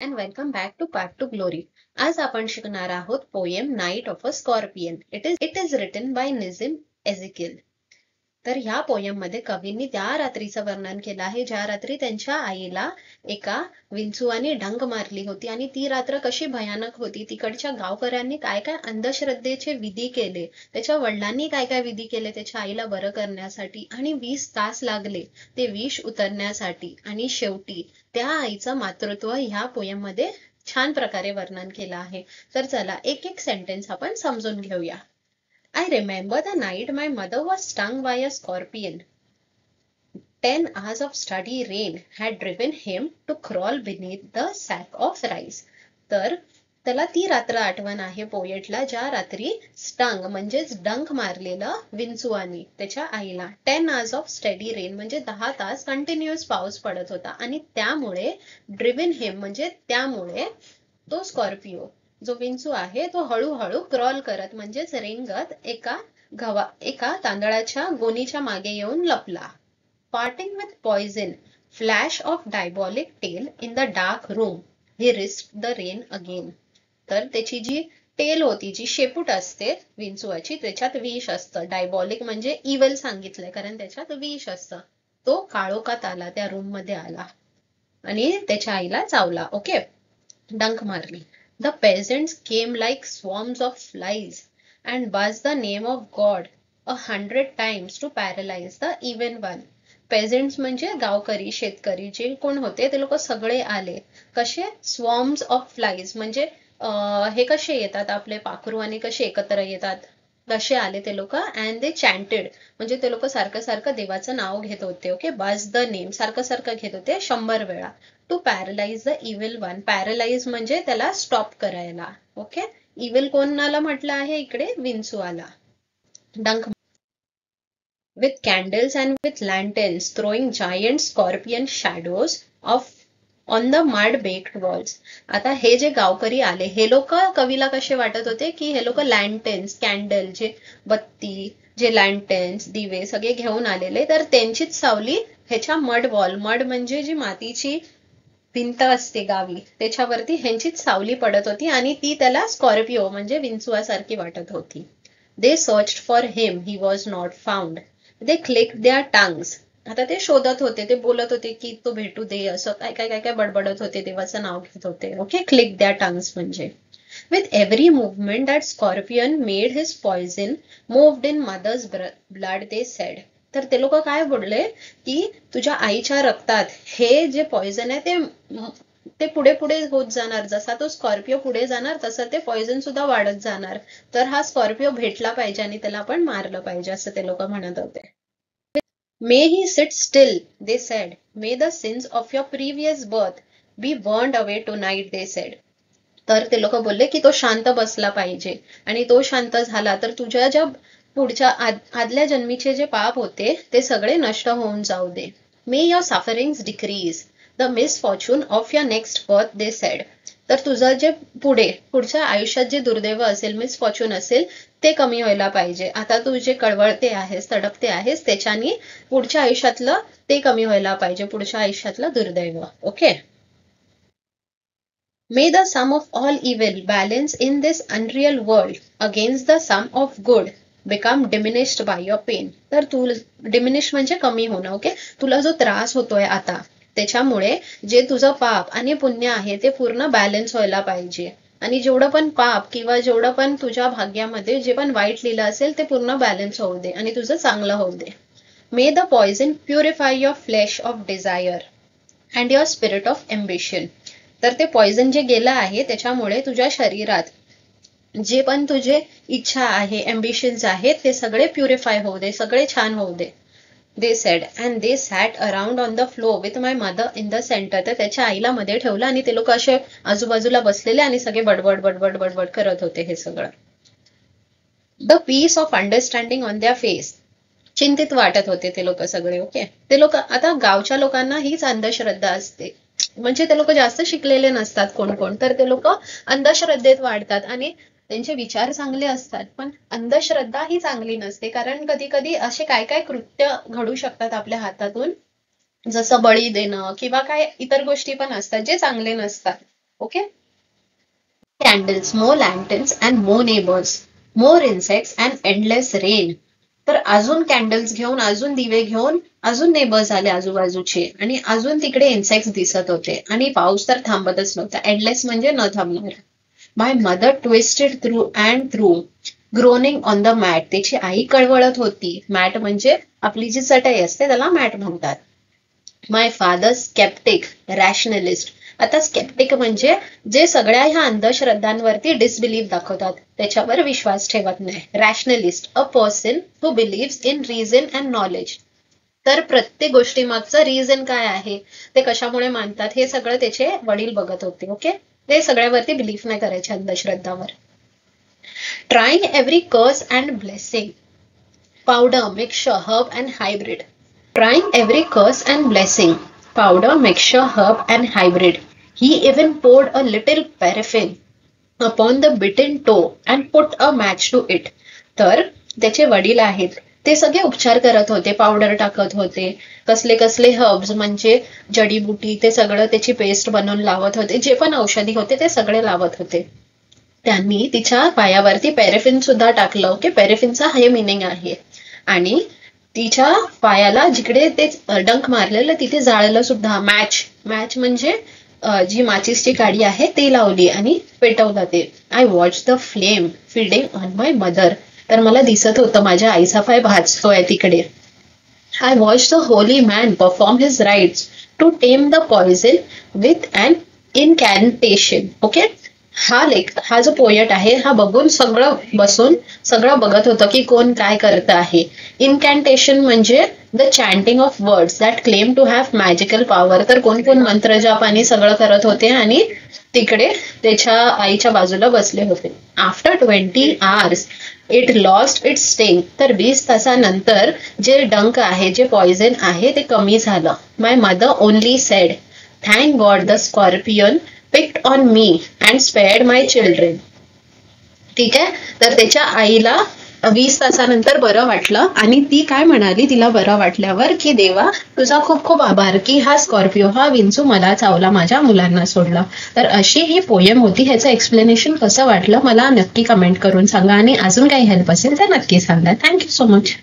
and welcome back to Path to Glory. आज आपण शिकणार आहोत poem night of a scorpion. It is written by Nissim Ezekiel. तर ह्या पोएम मध्ये कवींनी त्या रात्रीचं वर्णन केलं आहे ज्या रात्री त्यांच्या आईला एका विंचुआने डंक मारली होती आणि ती रात्र कशी भयानक होती. तिकडच्या गावकऱ्यांनी काय काय अंधश्रद्धेचे विधी केले, त्याच्या वडिलांनी काय काय विधी केले त्याच्या आईला बरं करण्यासाठी, आणि 20 तास लागले ते विष उतरण्यासाठी, आणि शेवटी त्या आईचं मातृत्व ह्या पोएम मध्ये छान प्रकारे वर्णन केलं आहे. तर चला एक एक सेंटेन्स आपण समजून घेऊया. I remember the night my mother was stung by a scorpion. 10 hours of steady rain had driven him to crawl beneath the sack of rice. तर त्याला ती रात्र आठवण आहे पोएटला ज्या रात्री स्टंग म्हणजेच डंक मारलेलं विंचुआनी त्याच्या आईला. 10 hours of steady rain म्हणजे 10 तास कंटिन्युअस पाऊस पडत होता आणि त्यामुळे ड्रिव्हन हिम म्हणजे त्यामुळे तो स्कॉर्पिओ जो विंचू आहे तो हळूहळू क्रॉल करत म्हणजेच रेंगत एका तांदळाच्या गोणीच्या मागे येऊन लपला. Parting with poison, flash of diabolic tail in the dark room, he risked the rain again. तर त्याची जी टेल होती, जी शेपूट असते विंचुआची, त्याच्यात विष असतं. डायबॉलिक म्हणजे इव्हल सांगितलंय कारण त्याच्यात विष असतं. तो काळोखात आला, त्या रूम मध्ये आला आणि त्याच्या आईला चावला. ओके, डंक मारली. The peasants came like swarms of flies and buzzed the name of God 100 times to paralyze the evil one. Peasants म्हणजे गावकरी, शेतकरी जे कोण होते ते लोक सगळे आले. कसे? Swarms of flies म्हणजे हे कसे येतात आपले पाखरू आणि कसे एकत्र येतात तसे आले ते लोक. अँड दे चॅन्टेड म्हणजे ते लोक सारखं सारखं देवाचं नाव घेत होते. ओके, बज द नेम सारखं सारखं घेत होते 100 वेळा. To paralyse the evil one, paralyse म्हणजे त्याला स्टॉप करायला. ओके, इव्हिल कोणाला म्हटलं आहे इकडे? विंचुआला. डंक with candles and with lanterns throwing giant scorpion shadows of on the mud baked walls. आता हे जे गावकरी आले हे लोक कवीला कसे वाटत होते की हे लोक लँटेन्स, कॅन्डल, जे बत्ती, जे लँटेन्स, दिवे सगळे घेऊन आलेले, तर त्यांचीच सावली ह्याच्या मड वॉल, मड म्हणजे जी मातीची भिंत असते गावी त्याच्यावरती ह्यांचीच सावली पडत होती आणि ती त्याला स्कॉर्पिओ म्हणजे विंचुआसारखी वाटत होती. They searched for him, he was not found. They clicked their tongues. आता ते शोधत होते, ते बोलत होते की तो भेटू दे, असं काय काय काय काय बडबडत होते, देवाचं नाव घेत होते. ओके, क्लिक द्या टंग्स म्हणजे. With every movement that scorpion made his poison moved in mother's blood, they said. तर ते लोक काय बोलले की तुझ्या आईच्या रक्तात हे जे पॉइझन आहे ते पुढे पुढे होत जाणार. जसा तो स्कॉर्पिओ पुढे जाणार तसं ते पॉइझन सुद्धा वाढत जाणार. तर हा स्कॉर्पिओ भेटला पाहिजे आणि त्याला आपण मारलं पाहिजे असं ते लोक म्हणत होते. May he sit still, they said. May the sins of your previous birth be burned away tonight, they said. तर ते लोक बोलले की तो शांत बसला पाहिजे आणि तो शांत झाला तर तुझ्या ज्या पुढच्या आदल्या जन्मीचे जे पाप होते ते सगळे नष्ट होऊन जाऊ दे. May your sufferings decrease, the misfortune of your next birth, they said. तर तुझं जे पुढच्या आयुष्यात जे दुर्दैव असेल, मिसफॉर्च्यून असेल, ते कमी व्हायला पाहिजे. आता तू जे कळवळते आहेस, तडपते आहेस, त्याच्यानी पुढच्या आयुष्यातलं ते कमी व्हायला पाहिजे, पुढच्या आयुष्यातलं दुर्दैव. Okay. May the sum of all evil balance in this unreal world against the sum of good become diminished by your pain. तर तू डिमिनिश म्हणजे कमी होणं. ओके, तुला जो त्रास होतोय आता त्याच्यामुळे जे तुझं पाप आणि पुण्य आहे ते पूर्ण बॅलन्स व्हायला पाहिजे आणि जेवढं पण पाप किंवा जेवढं पण तुझ्या भाग्यामध्ये जे पण वाईट लिहिलं असेल ते पूर्ण बॅलन्स होऊ दे आणि तुझं चांगलं होऊ दे. May the poison purify your flesh of desire and your spirit of ambition. तर ते पॉइझन जे गेलं आहे त्याच्यामुळे तुझ्या शरीरात जे पण तुझे इच्छा आहे, एम्बिशन्स आहेत, ते सगळे प्युरिफाय होऊ दे, सगळे छान होऊ दे. They said, and they sat around on the floor with my mother in the center. तर त्याच्या आईला मध्ये ठेवलं आणि ते लोक असे आजूबाजूला बसलेले आणि सगळे बडबड बडबड बडबड करत होते हे सगळं. The peace of understanding on their face. चिंतित वाटत होते ते लोक सगळे. ओके, ते लोक आता गावच्या लोकांना हीच अंधश्रद्धा असते, म्हणजे ते लोक जास्त शिकलेले नसतात कोण कोण, तर ते लोक अंधश्रद्धेत वाढतात आणि त्यांचे विचार चांगले असतात पण अंधश्रद्धा ही चांगली नसते. कारण कधी कधी असे काय काय कृत्य घडू शकतात आपल्या हातातून, जसं बळी देणं किंवा काय इतर गोष्टी पण असतात जे चांगले नसतात. Okay. Candles, more lanterns and more neighbours, more insects and endless rain. तर अजून कॅन्डल्स घेऊन, अजून दिवे घेऊन, अजून नेबर्स आले आजूबाजूचे आणि अजून तिकडे इन्सेक्ट्स दिसत होते आणि पाऊस तर थांबतच नव्हता. एंडलेस म्हणजे न थांबणार. My mother twisted through and through, groaning on the mat. त्याची आई कळवळत होती. मॅट म्हणजे आपली जी चटई असते त्याला मॅट म्हणतात. माय फादर स्केप्टिक, रॅशनलिस्ट. आता स्केप्टिक म्हणजे जे सगळ्या ह्या अंधश्रद्धांवरती डिसबिलीव्ह दाखवतात, त्याच्यावर विश्वास ठेवत नाही. Rationalist, a person who believes in reason and knowledge. तर प्रत्येक गोष्टी मागचं रिझन काय आहे, ते कशामुळे मानतात, हे सगळं त्याचे वडील बघत होते. ओके. ते सगळ्यावरती बिलीफ नाही करायचे अंधश्रद्धावर. ट्राईंग एव्हरी कर्स and blessing, powder, mixture, herb and hybrid. Trying every curse and blessing, powder, mixture, herb and hybrid. He even poured a little paraffin upon the bitten toe and put a match to it. तर त्याचे वडील आहेत ते सगळे उपचार करत होते, powder टाकत होते, कसले कसले हर्ब्स म्हणजे जडीबुटी, ते सगळं त्याची पेस्ट बनवून लावत होते. जे पण औषधी होते ते सगळे लावत होते. त्यांनी तिच्या पायावरती पॅरेफिन सुद्धा टाकलं. ओके. पॅरेफिनचा हे मिनिंग आहे. आणि तिच्या पायाला जिकडे ते डंक मारलेलं तिथे जाळलं सुद्धा. मॅच म्हणजे जी माचीसची काडी आहे ती लावली आणि पेटवलं ते. I watch the flame feeding on my mother. तर मला दिसत होतं माझ्या आईचा पाय भाजतोय तिकडे. I watch the holy man perform his rites to tame the poison with an incantation. Okay. हा जो पोएट आहे हा बघून सगळं बसून सगळं बघत होतं की कोण काय करत आहे. इनकॅन्टेशन म्हणजे the chanting of words that claim to have magical power. तर कोण कोण मंत्र जाप आणि सगळं करत होते आणि तिकडे त्याच्या आईच्या बाजूला बसले होते. After 20 hours it lost its sting. तर 20 तासानंतर जे डंक आहे, जे पॉइझन आहे ते कमी झालं. My mother only said, thank God the scorpion picked on me and spared my children. ठीक आहे. तर त्याच्या आईला 20 तासानंतर बरं वाटलं आणि ती काय म्हणाली तिला बरं वाटल्यावर की देवा तुझा खूप खूप आभार की हा स्कॉर्पिओ, हा विंचू मला चावला, माझ्या मुलांना सोडला. तर अशी ही पोयम होती. ह्याचं एक्सप्लेनेशन कसं वाटलं मला नक्की कमेंट करून सांगा आणि अजून काही हेल्प असेल तर नक्की सांगा. Thank you so much.